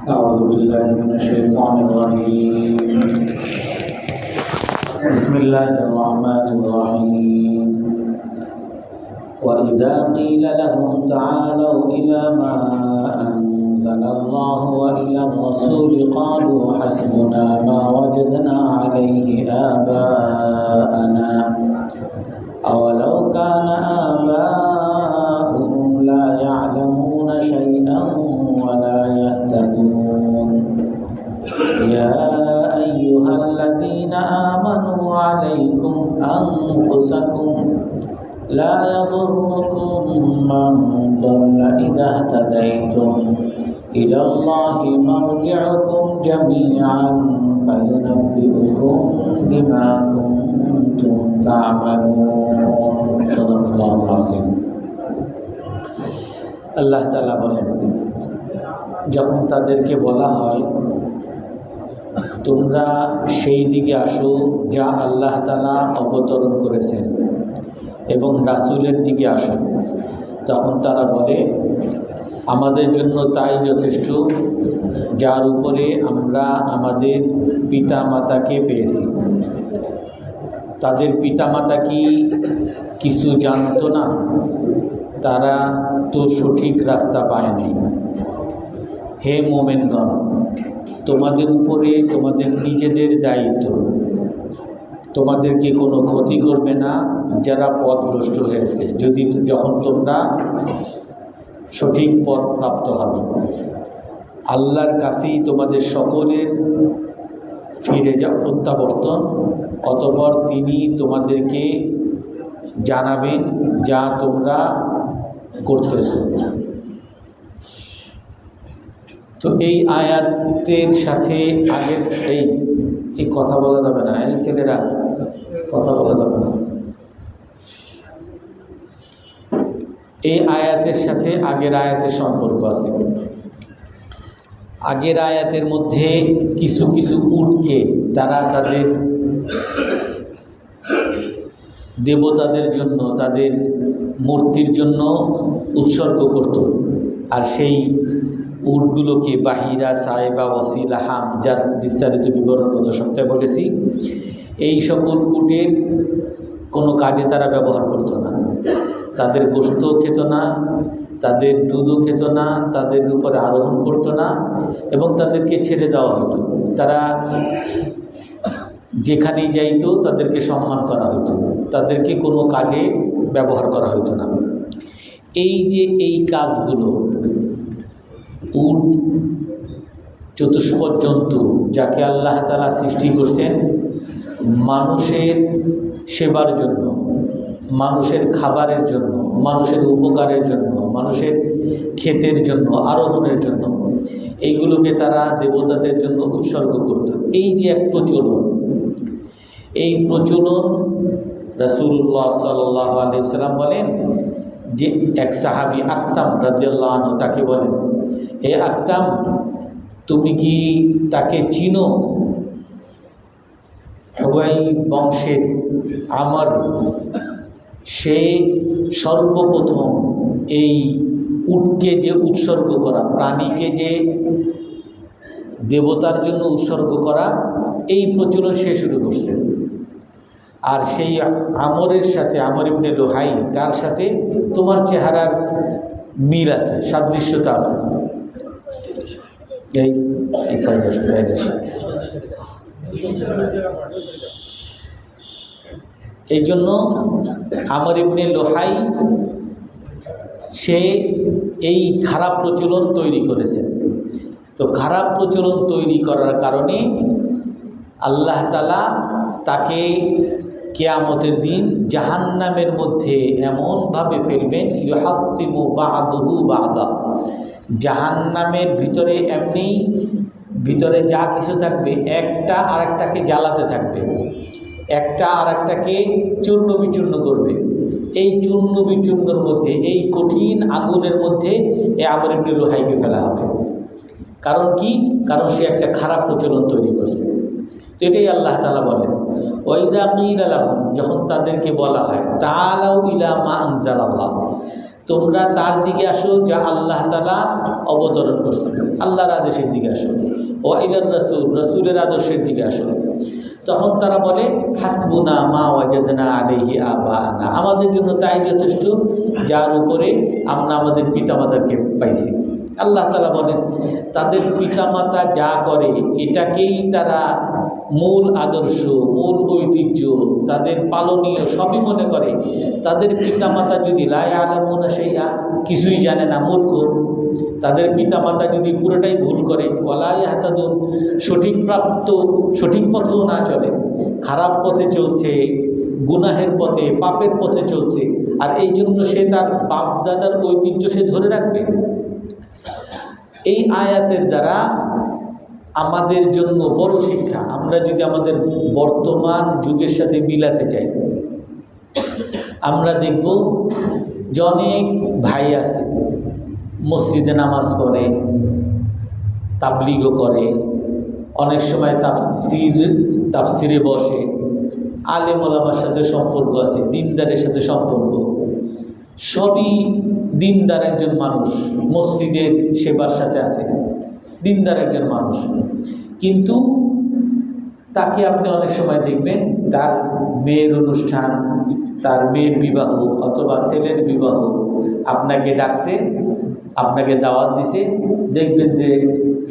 أعوذ بالله من الشيطان الرجيم. بسم الله الرحمن الرحيم. وإذا قيل لهم تعالوا إلى ما أنزل الله وإلى الرسول قالوا حسبنا ما وجدنا عليه آباءنا أولو كان آباؤهم لا يعلمون شيئا ولا يهتدون. يا أيها الذين آمنوا عليكم أنفسكم لا يضركم من ضل إذا اهتديتم إلى الله مرجعكم جميعا فينبئكم بما كنتم تعملون. صدق الله العظيم. আল্লাহ তাআলা বলেন, যখন তাদেরকে বলা হয় তোমরা সেই দিকে আসো যা আল্লাহ তাআলা অবতরণ করেছেন এবং রাসূলের দিকে আসো, তখন তারা বলে আমাদের জন্য তাই যথেষ্ট যার উপরে আমরা আমাদের পিতামাতাকে পেয়েছি। তাদের পিতামাতা কি কিছু জানতো না? তারা তো সঠিক রাস্তা পায় নাই। হে মোমেনগণ, তোমাদের উপরে তোমাদের নিজেদের দায়িত্ব, তোমাদেরকে কোনো ক্ষতি করবে না যারা পথভ্রষ্ট হয়েছে, যখন তোমরা সঠিক পথ প্রাপ্ত হবে। আল্লাহর কাছেই তোমাদের সকলের ফিরে প্রত্যাবর্তন, অতঃপর তিনি তোমাদেরকে জানাবেন যা তোমরা করতেছ। তো এই আয়াতের সাথে আগের এই কথা বলা যাবে না, এই ছেলেরা কথা বলা যাবে না। এই আয়াতের সাথে আগের আয়াতের সম্পর্ক আছে। আগের আয়াতের মধ্যে কিছু কিছু উটকে তারা তাদের দেবতাদের জন্য, তাদের মূর্তির জন্য উৎসর্গ করত, আর সেই উটগুলোকে বাহিরা, সাহেবা, ওসিলা, হাম, যার বিস্তারিত বিবরণ গত সপ্তাহে বলেছি, এই সকল উটের কোনো কাজে তারা ব্যবহার করত না। তাদের গোশতও খেত না, তাদের দুধও খেত না, তাদের উপরে আরোহণ করত না এবং তাদেরকে ছেড়ে দেওয়া হতো। তারা যেখানেই যাইতো তাদেরকে সম্মান করা হতো, তাদেরকে কোনো কাজে ব্যবহার করা হতো না। এই যে এই কাজগুলো, উট চতুষ্পদ জন্তু যাকে আল্লাহ তাআলা সৃষ্টি করছেন মানুষের সেবার জন্য, মানুষের খাবারের জন্য, মানুষের উপকারের জন্য, মানুষের ক্ষেতের জন্য, আরোহণের জন্য, এইগুলোকে তারা দেবতাদের জন্য উৎসর্গ করত। এই যে এক প্রচলন, এই প্রচলন রাসূলুল্লাহ সাল্লাল্লাহু আলাইহি সাল্লাম বলেন যে এক সাহাবী আকতাম রাদিয়াল্লাহু আনহু তাকে বলেন, হে আকতাম, তুমি কি তাকে চিনো? হুয়াই বংশের আমার, সে সর্বপ্রথম এই উটকে যে উৎসর্গ করা, প্রাণীকে যে দেবতার জন্য উৎসর্গ করা, এই প্রচলন সে শুরু করছে। আর সেই আমরের সাথে, আমর ইবনে লুহাই, তার সাথে তোমার চেহারার মিল আছে, সাদৃশ্যতা আছে। এই জন্য আমর ইবনে লুহাই সে এই খারাপ প্রচলন তৈরি করেছে। তো খারাপ প্রচলন তৈরি করার কারণে আল্লাহ তাআলা তাকে কিয়ামতের দিন জাহান্নামের মধ্যে এমনভাবে ফেলবেন, ইউহাত্তিমু বা'দুহু বা'দা, জাহান্নামের ভিতরে এমনি ভিতরে যা কিছু থাকবে একটা আরেকটাকে জ্বালাতে থাকবে, একটা আরেকটাকে চূর্ণ বিচূর্ণ করবে। এই চূর্ণ বিচূর্ণর মধ্যে, এই কঠিন আগুনের মধ্যে এ আমর ইবনে লুহাইকে ফেলা হবে। কারণ কি? কারণ সে একটা খারাপ প্রচলন তৈরি করছে। তো এটাই আল্লাহ তাআলা বলেন, ওয়াইদা কিলা লাহুম, যখন তাদেরকে বলা হয় তাআলাউ ইলা মা আনজালাল্লাহ, তোমরা তার দিকে আসো যা আল্লাহ তাআলা অবতরণ করছেন, আল্লাহর আদেশের দিকে আসো। ও ইলার রাসূল, রাসূলের আদর্শের দিকে আসো। তখন তারা বলে হাসবুনা মা ওয়াজাদনা আলাইহি আবানা, আমাদের জন্য তাই যথেষ্ট যার উপরে আমরা আমাদের পিতামাতাকে পাইছি। আল্লাহ তাআলা বলেন তাদের পিতামাতা যা করে এটাকেই তারা মূল আদর্শ, মূল ঐতিহ্য, তাদের পালনীয় সবই মনে করে। তাদের পিতামাতা যদি লা ইয়ালামুনা শাইআ, কিছুই জানে না, মূর্খ। তাদের পিতামাতা যদি পুরোটাই ভুল করে, ওয়ালা ইয়াহতাদুন, সঠিক পথেও না চলে, খারাপ পথে চলছে, গুনাহের পথে, পাপের পথে চলছে, আর এই জন্য সে তার বাপ দাদার ঐতিহ্য সে ধরে রাখবে। এই আয়াতের দ্বারা আমাদের জন্য বড় শিক্ষা, আমরা যদি আমাদের বর্তমান যুগের সাথে মিলাতে চাই, আমরা দেখব যে অনেক ভাই আছে মসজিদে নামাজ পড়ে, তাবলিগও করে, অনেক সময় তাফসিরে বসে, আলেম ওলামার সাথে সম্পর্ক আছে, দিনদারের সাথে সম্পর্ক, সবই দিনদার একজন মানুষ, মসজিদের সেবার সাথে আছে, দিনদার একজন মানুষ। কিন্তু তাকে আপনি অনেক সময় দেখবেন তার মেয়ের অনুষ্ঠান, তার মেয়ের বিবাহ অথবা ছেলের বিবাহ, আপনাকে ডাকছে, আপনাকে দাওয়াত দিছে, দেখবেন যে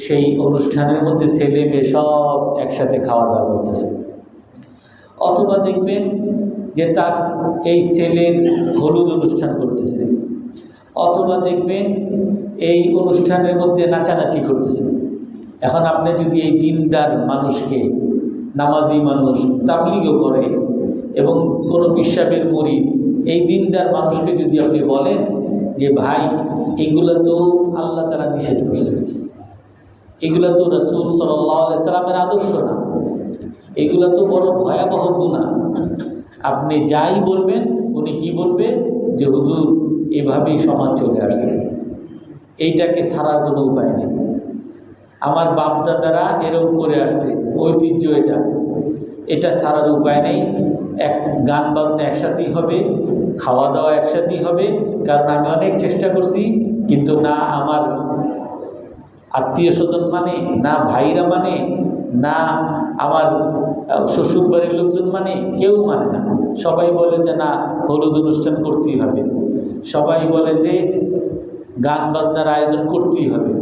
সেই অনুষ্ঠানের মধ্যে ছেলে মেয়ে সব একসাথে খাওয়া দাওয়া করতেছে। অথবা দেখবেন যে তার এই ছেলের হলুদ অনুষ্ঠান করতেছে, অথবা দেখবেন এই অনুষ্ঠানের মধ্যে নাচানাচি করতেছে। এখন আপনি যদি এই দিনদার মানুষকে, নামাজি মানুষ, তাবলিগও করে এবং কোনো পিশাবের মুরিদ, এই দিনদার মানুষকে যদি আপনি বলেন যে ভাই এগুলো তো আল্লাহ তাআলা নিষেধ করছে, এগুলো তো রাসূল সাল্লাল্লাহু আলাইহি সাল্লামের আদর্শ না, এগুলো তো বড় ভয়াবহ গুনাহ, আপনি যাই বলবেন উনি কি বলবে যে হুজুর এভাবেই সমাজ চলে আসছে, এইটাকে ছাড়ার কোনো উপায় নেই, আমার বাপদাদারা এরকম করে আসছে, ঐতিহ্য এটা ছাড়ার উপায় নেই, গান বাজনা একসাথেই হবে, খাওয়া দাওয়া একসাথেই হবে। কারণ আমি অনেক চেষ্টা করছি, কিন্তু না আমার আত্মীয় স্বজন মানে, না ভাইরা মানে, না আমার শ্বশুর বাড়ির লোকজন মানে, কেউ মানে না। সবাই বলে যে না হলুদ অনুষ্ঠান করতেই হবে, সবাই বলে যে গান বাজনার আয়োজন করতেই হবে,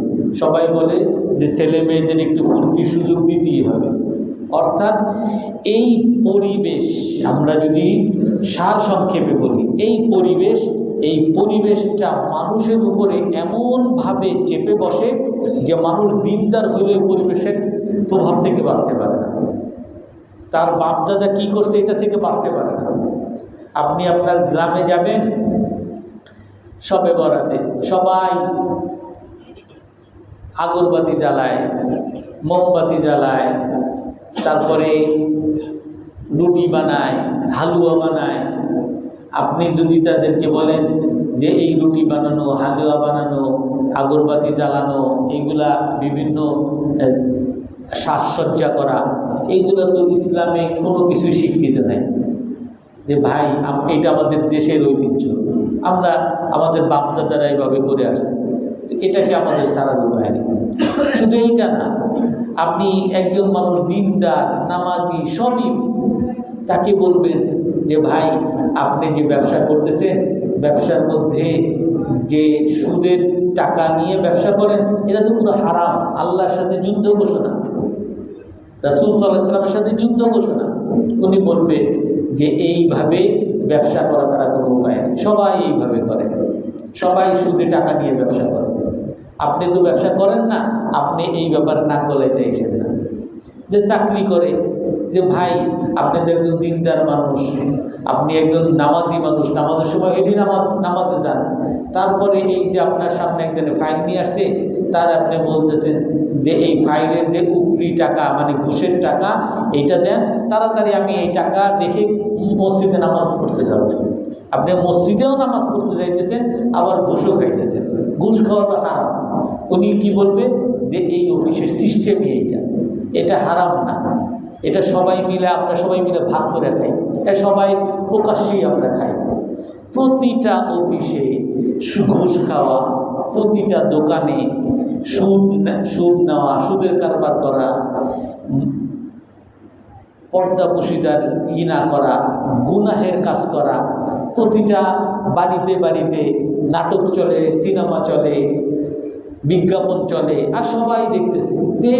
সবাই বলে যে ছেলে মেয়েদের একটু ফুর্তির সুযোগ দিতেই হবে। অর্থাৎ এই পরিবেশ, আমরা যদি সার সংক্ষেপে বলি, এই পরিবেশটা মানুষের উপরে এমনভাবে চেপে বসে যে মানুষ দিনদার হইলে পরিবেশের প্রভাব থেকে বাঁচতে পারে না, তার বাপদাদা কি করছে এটা থেকে বাঁচতে পারে না। আপনি আপনার গ্রামে যাবেন, শবে বরাতে সবাই আগরবাতি জ্বালায়, মোমবাতি জ্বালায়, তারপরে রুটি বানায়, হালুয়া বানায়। আপনি যদি তাদেরকে বলেন যে এই রুটি বানানো, হালুয়া বানানো, আগরবাতি জ্বালানো, এইগুলা বিভিন্ন সাজসজ্জা করা, এইগুলো তো ইসলামে কোনো কিছু স্বীকৃত নেই, যে ভাই এটা আমাদের দেশের ঐতিহ্য, আমরা আমাদের বাপদাদারা এইভাবে করে আসছি, তো এটাকে আমাদের সারার উপায় নেই। শুধু এইটা না, আপনি একজন মানুষ দিনদার, নামাজি, সবই, তাকে বলবেন যে ভাই আপনি যে ব্যবসা করতেছেন, ব্যবসার মধ্যে যে সুদের টাকা নিয়ে ব্যবসা করেন, এটা তো পুরো হারাম, আল্লাহর সাথে যুদ্ধ ঘোষণা, রাসূল সাল্লাল্লাহু আলাইহি ওয়াসাল্লামের সাথে যুদ্ধ ঘোষণা। উনি বলবে যে এইভাবে ব্যবসা করা ছাড়া কোনো উপায় নেই, সবাই এইভাবে করে, সবাই সুদে টাকা নিয়ে ব্যবসা করে, আপনি তো ব্যবসা করেন না, আপনি এই ব্যাপারে নাক গলাইতে এসেন না। যে চাকরি করে, যে ভাই আপনি তো একজন দিনদার মানুষ, আপনি একজন নামাজি মানুষ, নামাজের সময় হেঁটে নামাজে যান, তারপরে এই যে আপনার সামনে একজনে ফাইল নিয়ে আসছে, তার আপনি বলতেছেন যে এই ফাইলের যে উপরি টাকা মানে ঘুষের টাকা এইটা দেন, তাড়াতাড়ি আমি এই টাকা রেখে মসজিদে নামাজ পড়তে যাব। আপনি মসজিদেও নামাজ পড়তে যাইতেছেন, আবার ঘুষও খাইতেছেন, ঘুষ খাওয়া তো হারাম। উনি কি বলবে যে এই অফিসের সিস্টেমই এটা হারাম না, এটা সবাই মিলে, আমরা সবাই মিলে ভাগ করে খাই, সবাই প্রকাশ্যেই আমরা খাই। প্রতিটা অফিসে ঘুষ খাওয়া, প্রতিটা দোকানে সুদ নেওয়া, সুদের কারবার করা, পর্দাপোশিদার ইনা করা, গুনাহের কাজ করা, প্রতিটা বাড়িতে বাড়িতে নাটক চলে, সিনেমা চলে, বিজ্ঞাপন চলে, আর সবাই দেখতেছে যে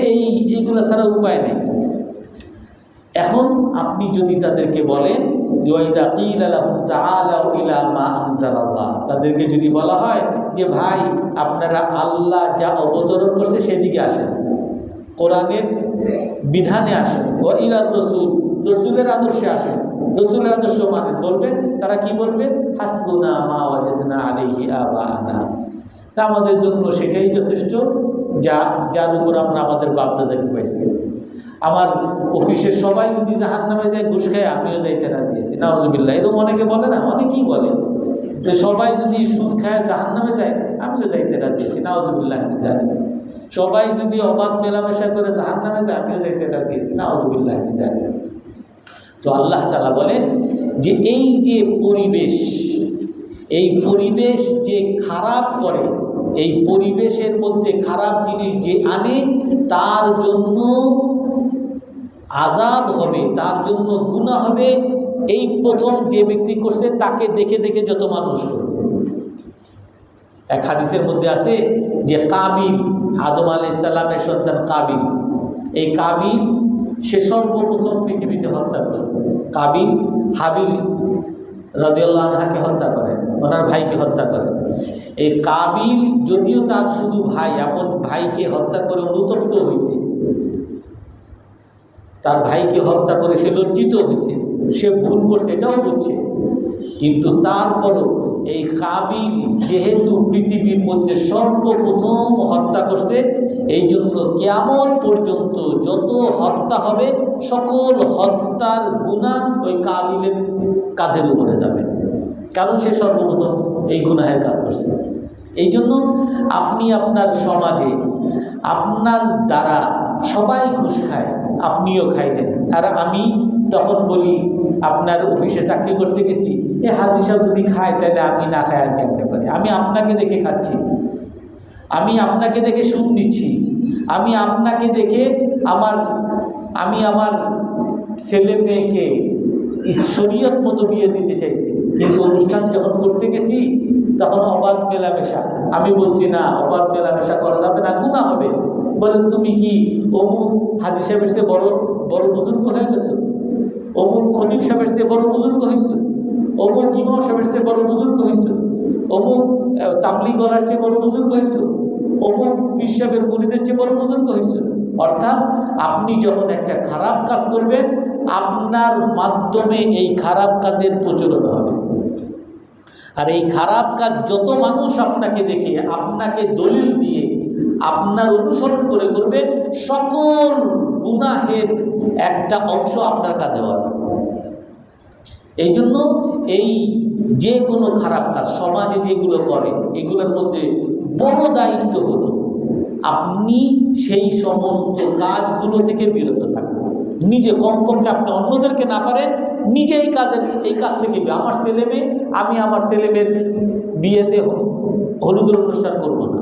এইগুলো ছাড়া উপায় নেই। এখন আপনি যদি তাদেরকে বলেন, তাদেরকে যদি বলা হয় যে ভাই আপনারা আল্লাহ যা অবতরণ করছে সেদিকে আসেন, কোরআনের বিধানে আসেন, ইলার রসুল, রসুলের আদর্শে আসেন, রসুলের আদর্শ মানেন, বলবেন, তারা কি বলবেন? হাসবুনা মা ওয়াজাদনা আলাইহি আবানা। তা আমাদের জন্য সেটাই যথেষ্ট, যার উপর আমরা আমাদের বাপ-দাদাকে পাইছি। আমার অফিসের সবাই যদি জাহান্নামে যায় ঘুষ খায়, আমিও যাইতে রাজি আছি, নাউজুবিল্লাহ। এরকম অনেকে বলে না, অনেকেই বলে যে সবাই যদি সুদ খায় জাহান্নামে যায়, আমিও যাইতে রাজি আছি, নাউজুবিল্লাহ। জানি সবাই যদি অবাধ মেলামেশা করে জাহান্নামে যায়, আমিও যাইতে রাজি আছি, নাউজুবিল্লাহ। জানি। তো আল্লাহ তাআলা বলেন যে এই যে পরিবেশ, এই পরিবেশ যে খারাপ করে, এই পরিবেশের মধ্যে খারাপ জিনিস যে আনে, তার জন্য আযাব হবে, তার জন্য গুনাহ হবে। এই প্রথম যে ব্যক্তি করছে তাকে দেখে দেখে যত মানুষ করবে। এক হাদিসের মধ্যে আছে যে কাবিল, আদম আলাইহিস সালামের সন্তান কাবিল, এই কাবিল সে সর্বপ্রথম পৃথিবীতে হত্যা করছে। কাবিল হাবিল রাদিয়াল্লাহু আনহুকে হত্যা করে, ওনার ভাইকে হত্যা করে। এই কাবিল যদিও তার শুধু ভাই, আপন ভাইকে হত্যা করে অনুতপ্ত হয়েছে, তার ভাইকে হত্যা করে সে লজ্জিত হয়েছে, সে ভুল করছে এটাও বুঝছে, কিন্তু তারপরও এই কাবিল যেহেতু পৃথিবীর মধ্যে সর্বপ্রথম হত্যা করছে, এই জন্য কিয়ামত পর্যন্ত যত হত্যা হবে সকল হত্যার গুনাহ ওই কাবিলের কাঁধের উপরে যাবে, কারণ সে সর্বপ্রথম এই গুনাহের কাজ করছে। এই জন্য আপনি আপনার সমাজে আপনার দ্বারা সবাই ঘুষ খায়, আপনিও খাইলেন, আর আমি তখন বলি আপনার অফিসে চাকরি করতে গেছি, এ হাজি সাহেব যদি খায় তাহলে আমি না খাই আর কেমনে পারি? আমি আপনাকে দেখে খাচ্ছি, আমি আপনাকে দেখে সুদ নিচ্ছি, আমি আপনাকে দেখে আমি আমার ছেলে মেয়েকে শরীয়ত মতো বিয়ে দিতে চাইছি, কিন্তু অনুষ্ঠান যখন করতে গেছি তখন অবাধ মেলামেশা। আমি বলছি না, অবাধ মেলামেশা করা যাবে না, গুনাহ হবে। বলেন তুমি কি অমুক হাজি সাহেবের চেয়ে বড় বড় বুজুর্গ হয়ে গেছো? অমুক খতিব সাহেবের চেয়ে বড় বুজুর্গ হয়েছে? অমুক ইমাম সাহেবের চেয়ে বড় বুজুর্গ হয়েছে? অমুক তাবলীগ ওয়ালার চেয়ে বড় বুজুর্গ হয়েছে? অমুক পীর সাহেবের মুরিদের চেয়ে বড় বুজুর্গ হয়েছে? অর্থাৎ আপনি যখন একটা খারাপ কাজ করবেন, আপনার মাধ্যমে এই খারাপ কাজের প্রচলন হবে, আর এই খারাপ কাজ যত মানুষ আপনাকে দেখে, আপনাকে দলিল দিয়ে, আপনার অনুসরণ করে করবে, সকল গুনাহের একটা অংশ আপনার কাঁধে হবে। এই জন্য এই যে কোনো খারাপ কাজ সমাজে যেগুলো করে, এগুলোর মধ্যে বড় দায়িত্ব হলো আপনি সেই সমস্ত কাজগুলো থেকে বিরত থাকবেন। নিজে কমপক্ষে আপনি অন্যদেরকে না পারেন, নিজে এই কাজ থেকে, আমার ছেলে মেয়ে, আমি আমার ছেলে মেয়ের বিয়েতে হলুদের অনুষ্ঠান করব না,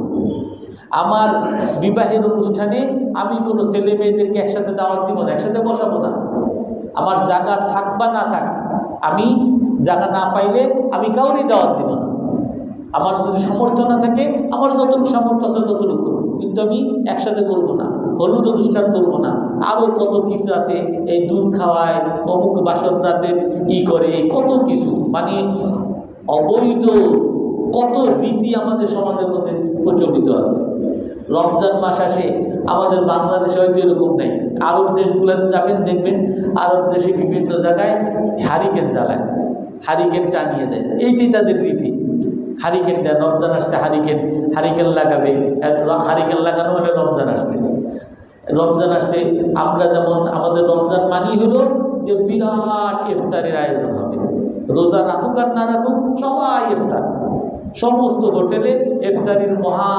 আমার বিবাহের অনুষ্ঠানে আমি কোনো ছেলে মেয়েদেরকে একসাথে দাওয়াত দিব না, একসাথে বসাবো না। আমার জায়গা থাক বা না থাক, আমি জায়গা না পাইলে আমি কাউরই দাওয়াত দিব না। আমার যদি সামর্থ্য না থাকে, আমার যতটুকু সামর্থ্য আছে ততটুকু করবো, কিন্তু আমি একসাথে করব না, হলুদ অনুষ্ঠান করব না। আরও কত কিছু আছে, এই দুধ খাওয়ায়, অমুক বাসর রাতের করে, কত কিছু, মানে অবৈধ কত রীতি আমাদের সমাজের মধ্যে প্রচলিত আছে। রমজান মাস আসে, আমাদের বাংলাদেশে হয়তো এরকম নেই, আরব দেশগুলোতে যাবেন দেখবেন, আরব দেশে বিভিন্ন জায়গায় হারিকেন জ্বালায়, হারিকেন টানিয়ে দেয়, এইটাই তাদের রীতি। হারিকেন দেয়, রমজান আসছে হারিকেন লাগাবে, হারিকেন লাগানো হলে রমজান আসছে। আমরা যেমন আমাদের রমজান মানি হলো যে বিরাট ইফতারের আয়োজন হবে, রোজা রাখুক আর না রাখুক সবাই ইফতার, সমস্ত হোটেলে ইফতারির মহা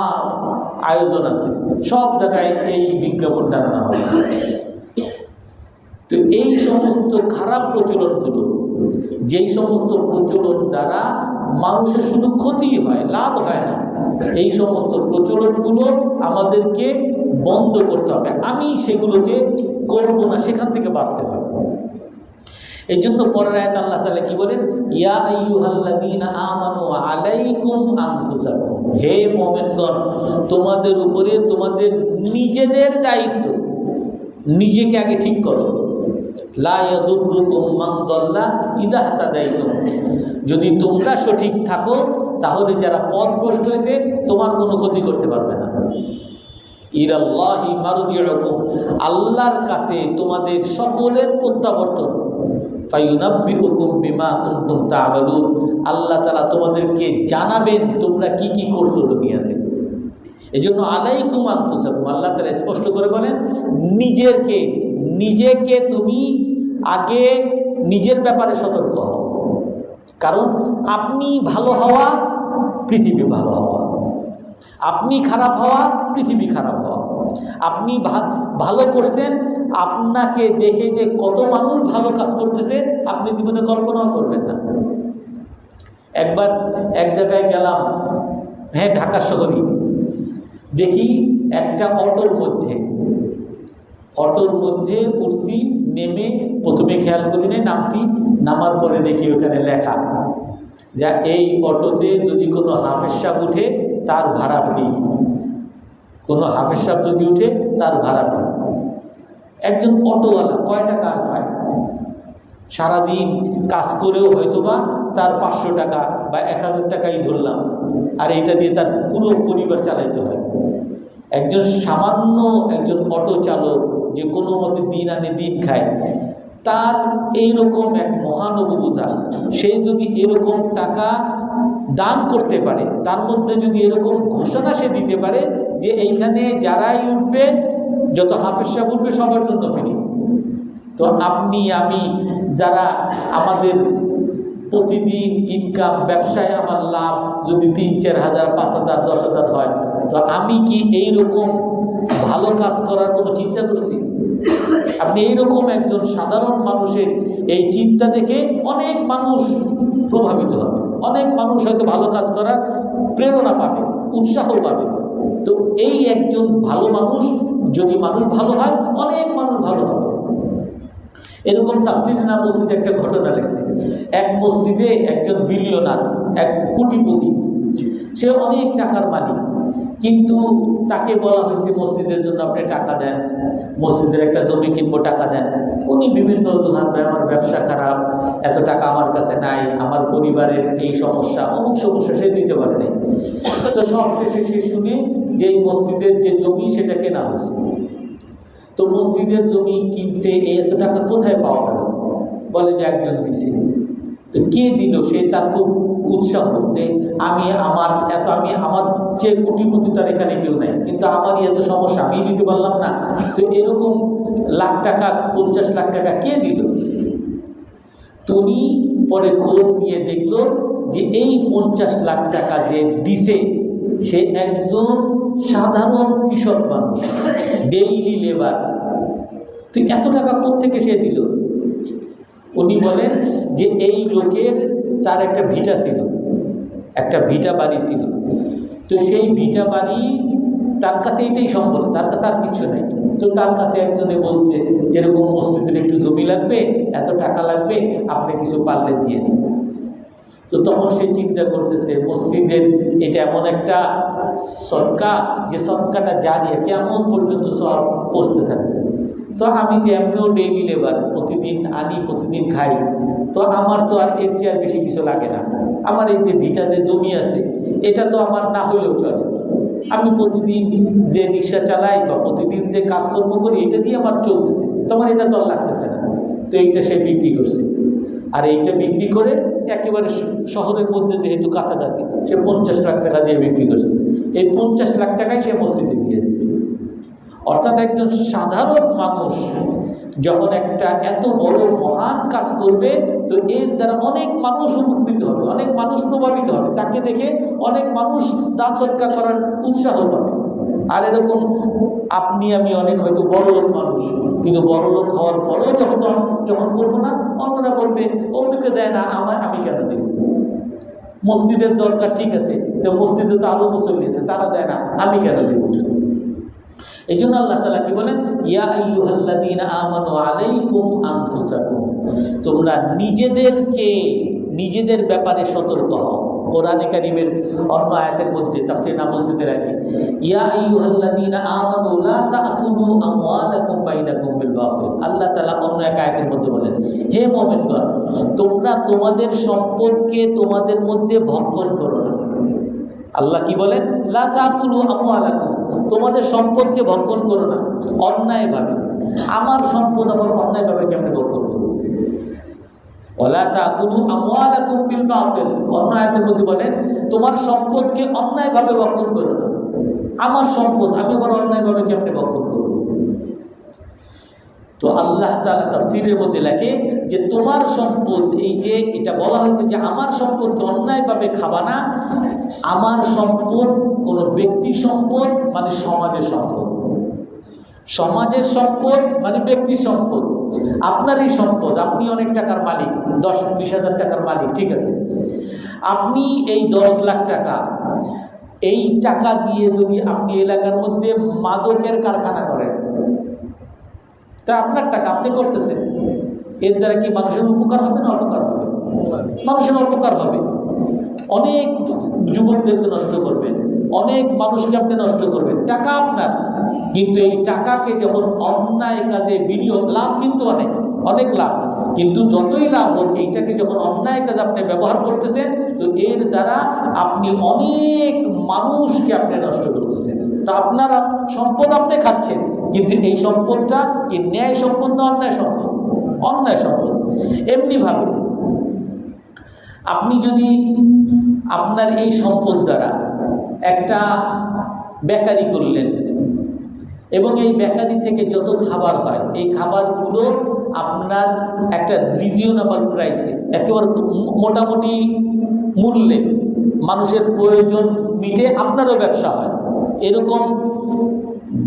আয়োজন আছে, সব জায়গায় এই বিজ্ঞাপন টানানো হবে। তো এই সমস্ত খারাপ প্রচলনগুলো, যেই সমস্ত প্রচলন দ্বারা মানুষের শুধু ক্ষতি হয়, লাভ হয় না। এই সমস্ত প্রচলনগুলো আমাদেরকে বন্ধ করতে হবে। আমি সেগুলোকে করব না, সেখান থেকে বাঁচতে হবে। এই জন্য পরের আয়াতে আল্লাহ তাআলা কি বলেন, ইয়া আইয়ুহাল্লাযীনা আমানু আলাইকুম আনফুসাকুম, হে মুমিনগণ, তোমাদের উপরে তোমাদের নিজেদের দায়িত্ব, নিজেকে আগে ঠিক করো। লা ইয়াদুররুকুম মান দাল্লা ইযা হাতাদাইতুম, যদি তোমরা সঠিক থাকো তাহলে যারা পথভ্রষ্ট হয়েছে তোমার কোনো ক্ষতি করতে পারবে না। ইলাল্লাহি মারজিউকুম, আল্লাহর কাছে তোমাদের সকলের প্রত্যাবর্তন। ফায়ুনাব্বিউকুম বিমা কুনতুম তা'মালুন, আল্লাহ তাআলা তোমাদেরকে জানাবেন তোমরা কি কি করছো দুনিয়াতে। এজন্য আলাইকুম আনফুসাকুম, আল্লাহ তাআলা স্পষ্ট করে বলেন নিজেকে তুমি আগে নিজের ব্যাপারে সতর্ক হও। কারণ আপনি ভালো হওয়া পৃথিবী ভালো হওয়া, আপনি খারাপ হওয়া পৃথিবী খারাপ হওয়া। আপনি ভালো করছেন, আপনাকে দেখে যে কত মানুষ ভালো কাজ করতেছে আপনি জীবনে কল্পনাও করবেন না। একবার এক জায়গায় গেলাম, হ্যাঁ ঢাকা শহরই, দেখি একটা অটোর মধ্যে উঠছি, নেমে প্রথমে খেয়াল করি নাই, নামছি, নামার পরে দেখি ওখানে লেখা যা এই অটোতে যদি কোনো হাফেজ সাহেব উঠে তার ভাড়া ফ্রি, কোনো হাফেজ সাহেব যদি উঠে তার ভাড়া ফ্রি। একজন অটোওয়ালা কয় টাকা আর পায়? সারাদিন কাজ করেও হয়তোবা তার 500 টাকা বা 1000 টাকাই ধরলাম, আর এটা দিয়ে তার পুরো পরিবার চালাইতে হয়। সামান্য একজন অটো চালক যে কোনো মতে দিন আনে দিন খায়, তার এইরকম এক মহানুভবতা, সে যদি এরকম টাকা দান করতে পারে, তার মধ্যে যদি এরকম ঘোষণা সে দিতে পারে যে এইখানে যারাই উঠবে, যত হাফেজ সাহেব উঠবে সবার জন্য ফ্রি। তো আপনি আমি যারা আমাদের প্রতিদিন ইনকাম, ব্যবসায় আমার লাভ যদি 3-4 হাজার, 5 হাজার, 10 হাজার হয়, তো আমি কি এইরকম ভালো কাজ করার কোনো চিন্তা করছি? আপনি এইরকম একজন সাধারণ মানুষের এই চিন্তা দেখে অনেক মানুষ প্রভাবিত হবে, অনেক মানুষ হয়তো ভালো কাজ করার প্রেরণা পাবে, উৎসাহ পাবে। তো এই একজন ভালো মানুষ, যদি মানুষ ভালো হয় অনেক মানুষ ভালো হবে। এরকম তাফসীরে মসজিদে একটা ঘটনা লেখছে। এক মসজিদে একজন বিলিয়নার, এক কোটিপতি, সে অনেক টাকার মালিক, কিন্তু তাকে বলা হয়েছে মসজিদের জন্য আপনি টাকা দেন, মসজিদের একটা জমি কিনবো, টাকা দেন। উনি বিভিন্ন অজুহাত, আমার ব্যবসা খারাপ, এত টাকা আমার কাছে নাই, আমার পরিবারের এই সমস্যা, অমুক সমস্যা, সে দিতে পারে নাই। তো সব শেষে সে শুনে যে এই মসজিদের যে জমি সেটা কেনা হয়েছে। তো মসজিদের জমি কিনছে, এত টাকা কোথায় পাওয়া গেল? বলে যে একজন দিছে। তো কে দিল? সে তার খুব উৎসাহ যে আমি আমার চেয়ে কোটিপতি তার এখানে কেউ নাই, কিন্তু আমারই এত সমস্যা, আমি দিতে পারলাম না। তো এরকম লাখ টাকা, 50 লাখ টাকা কে দিল? তুমি পরে খোঁজ নিয়ে দেখলো যে এই 50 লাখ টাকা যে দিছে সে একজন সাধারণ কৃষক মানুষ, ডেইলি লেবার। তো এত টাকা কোত্থেকে সে দিল? উনি বলেন যে এই লোকের তার একটা ভিটা ছিল, একটা ভিটা বাড়ি ছিল। তো সেই ভিটা বাড়ি তার কাছে এটাই সম্বল, তার কাছে আর কিছু নাই। তো তার কাছে একজনে বলছে যেরকম মসজিদের একটু জমি লাগবে, এত টাকা লাগবে, আপনি কিছু পারলে দিয়ে দিন। তো তখন সে চিন্তা করতেছে মসজিদের এটা এমন একটা সদকা, যে সদকাটা জারিয়া কেমন পর্যন্ত সব পৌঁছতে থাকবে। তো আমি যে এমনিও ডেইলি লেবার, প্রতিদিন আনি প্রতিদিন খাই, তো আমার তো আর এর চেয়ে আর বেশি কিছু লাগে না। আমার এই যে ভিটা যে জমি আছে এটা তো আমার না হলেও চলে, আমি প্রতিদিন যে রিক্সা চালাই বা প্রতিদিন যে কাজকর্ম করি এটা দিয়ে আমার চলতেছে, তোমার এটা তো আর লাগতেছে না। তো এইটা সে বিক্রি করছে, আর এইটা বিক্রি করে একেবারে শহরের মধ্যে যেহেতু কাছাকাছি, সে 50 লাখ টাকা দিয়ে বিক্রি করছে। এই 50 লাখ টাকাই সে মসজিদে দিয়ে দিচ্ছে। অর্থাৎ একজন সাধারণ মানুষ যখন একটা এত বড় মহান কাজ করবে, তো এর দ্বারা অনেক মানুষ উপকৃত হবে, অনেক মানুষ প্রভাবিত হবে, তাকে দেখে অনেক মানুষ দান সৎকার করার উৎসাহ পাবে। আর এরকম আপনি আমি অনেক হয়তো বড়লোক মানুষ, কিন্তু বড়লোক হওয়ার পরেও যখন করবো না, অন্যরা বলবে অন্যকে দেয় না, আমি কেন দেব? মসজিদের দরকার, ঠিক আছে, তো মসজিদে তো আরো মুসল্লি আছে, তারা দেয় না, আমি কেন দেব? এই জন্য আল্লাহ তাআলা কি বলেন, ইয়া আইয়ুহাল্লাযীনা আমানু আলাইকুম আনফুসাকুম, তোমরা নিজেদের ব্যাপারে সতর্ক হও। কোরআনে কারীমের অন্য আয়াতের মধ্যে তাফসীর না বলতে রাখি, ইয়া আইয়ুহাল্লাযীনা আমানু লা তা'কুলু আমওয়ালাকুম বাইনাকুম বিল বাতিল। আল্লাহ তাআলা অন্য এক আয়াতের মধ্যে বলেন, হে মুমিনগণ, তোমরা তোমাদের সম্পদকে তোমাদের মধ্যে ভক্ষণ করো না। আল্লাহ কি বলেন, লা তা'কুলু আমওয়ালাকুম, তোমাদের সম্পদকে ভক্ষণ করো না অন্যায়ভাবে। আমার সম্পদ আবার অন্যায়ভাবে কেমনে ভক্ষণ করব? ওয়ালা তাকুলু আমওয়ালাকুম বিল বাতিল, অন্য আয়াতের মধ্যে বলেন তোমার সম্পদকে অন্যায়ভাবে ভক্ষণ করো না। আমার সম্পদ আমি আবার অন্যায়ভাবে কেমনে ভক্ষণ করব? তো আল্লাহ তাআলা তাফসীরের মধ্যে লেখে যে তোমার সম্পদ, এই যে এটা বলা হয়েছে যে আমার সম্পদকে অন্যায়ভাবে খাবা না, আমার সম্পদ কোনো ব্যক্তি সম্পদ মানে সমাজের সম্পদ, সমাজের সম্পদ মানে ব্যক্তি সম্পদ। আপনার এই সম্পদ, আপনি অনেক টাকার মালিক, 10-20 হাজার টাকার মালিক, ঠিক আছে, আপনি এই 10 লাখ টাকা, এই টাকা দিয়ে যদি আপনি এলাকার মধ্যে মাদকের কারখানা করেন, তা আপনার টাকা আপনি করতেছেন, এর দ্বারা কি মানুষের উপকার হবে না অপকার হবে? মানুষের অপকার হবে। অনেক যুবকদেরকে নষ্ট করবেন, অনেক মানুষকে আপনি নষ্ট করবেন, টাকা আপনার, কিন্তু এই টাকাকে যখন অন্যায় কাজে বিনিয়োগ, লাভ কিন্তু অনেক লাভ, কিন্তু যতই লাভ হোক এইটাকে যখন অন্যায় কাজে আপনি ব্যবহার করতেছেন, তো এর দ্বারা আপনি অনেক মানুষকে আপনি নষ্ট করতেছেন। তো আপনার সম্পদ আপনি খাচ্ছেন, কিন্তু এই সম্পদটা কি ন্যায় সম্পদ না অন্যায় সম্পদ? অন্যায় সম্পদ। এমনিভাবে আপনি যদি আপনার এই সম্পদ দ্বারা একটা বেকারি করলেন, এবং এই বেকারি থেকে যত খাবার হয় এই খাবারগুলো আপনার একটা রিজনেবল প্রাইসে, একেবারে মোটামুটি মূল্যে মানুষের প্রয়োজন মিটে আপনারও ব্যবসা হয়, এরকম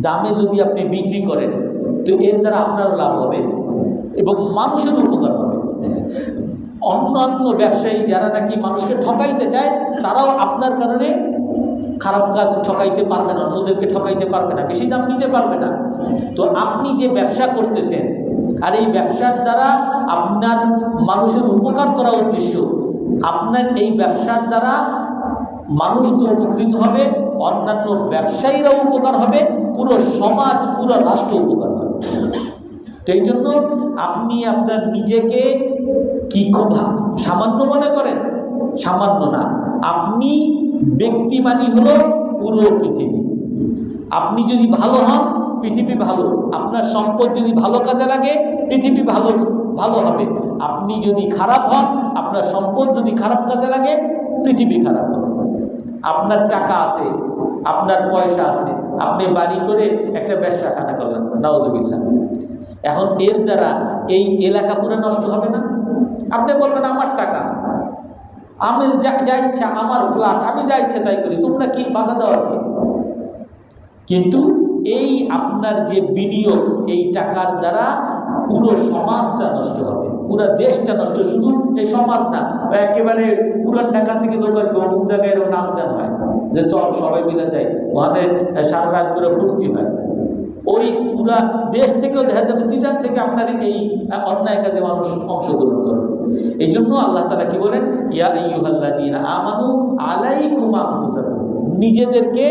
দামে যদি আপনি বিক্রি করেন, তো এর দ্বারা আপনারও লাভ হবে এবং মানুষের উপকার হবে। অন্যান্য ব্যবসায়ী যারা নাকি মানুষকে ঠকাইতে চায়, তারাও আপনার কারণে খারাপ কাজ ঠকাইতে পারবে না, অন্যদেরকে ঠকাইতে পারবে না, বেশি দাম নিতে পারবে না। তো আপনি যে ব্যবসা করতেছেন, আর এই ব্যবসার দ্বারা আপনার মানুষের উপকার করা উদ্দেশ্য, আপনার এই ব্যবসার দ্বারা মানুষ তো উপকৃত হবে, অন্যান্য ব্যবসায়ীরাও উপকার হবে, পুরো সমাজ পুরো রাষ্ট্র উপকার হবে। তো এই জন্য আপনি আপনার নিজেকে কি খুব সামান্য মনে করেন? সামান্য না, আপনি ব্যক্তি মানি হলো পুরো পৃথিবী। আপনি যদি ভালো হন, পৃথিবী ভালো। আপনার সম্পদ যদি ভালো কাজে লাগে, পৃথিবী ভালো হবে। আপনি যদি খারাপ হন, আপনার সম্পদ যদি খারাপ কাজে লাগে, পৃথিবী খারাপ হবে। আপনার টাকা আছে, আপনার পয়সা আছে, আপনি বাড়ি করে একটা ব্যবসাখানা করলেন, নাউজুবিল্লাহ, এখন এর দ্বারা এই এলাকা পুরো নষ্ট হবে না? আপনি বলবেন আমার টাকা, আমি যা ইচ্ছা, আমার ফ্ল্যাট, আমি যা ইচ্ছা তাই করি, তোমরা কি বাধা দেওয়ার কি? কিন্তু এই আপনার যে বিনিয়োগ, এই টাকার দ্বারা পুরো সমাজটা নষ্ট হবে, পুরো দেশটা নষ্ট। শুধু এই সমাজ না, একেবারে পুরান ঢাকা থেকে লোক অমুক জায়গায় এরকম নাচ গান হয়, যে চল সবাই মিলে যায়, ওখানে সারা রাত করে ফুর্তি হয়, ওই পুরা দেশ থেকেও দেখা যাবে, সিটার থেকে আপনার এই অন্যায় কাজে মানুষ অংশগ্রহণ করবে। এই জন্য আল্লাহ তাআলা কি বলেন, ইয়া আইয়ুহাল্লাযীনা আমানু আলাইকুম আনফুসাকুম, নিজেদেরকে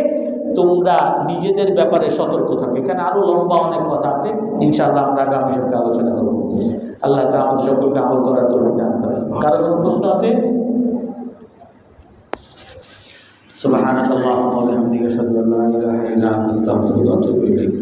তোমরা নিজেদের ব্যাপারে সতর্ক থাকো। এখানে আরো লম্বা অনেক কথা আছে, ইনশাআল্লাহ আমরা আগামী সপ্তাহে আলোচনা করব। আল্লাহ তাআলা আমাদের সকলকে আমল করার তৌফিক দান করেন। কারো কোনো প্রশ্ন আছে? সুবহানাকাল্লাহুম্মা ওয়া বিহামদিকা আশহাদু আল্লা ইলাহা ইল্লা আনতা আস্তাগফিরুকা ওয়া আতুবু ইলাইক।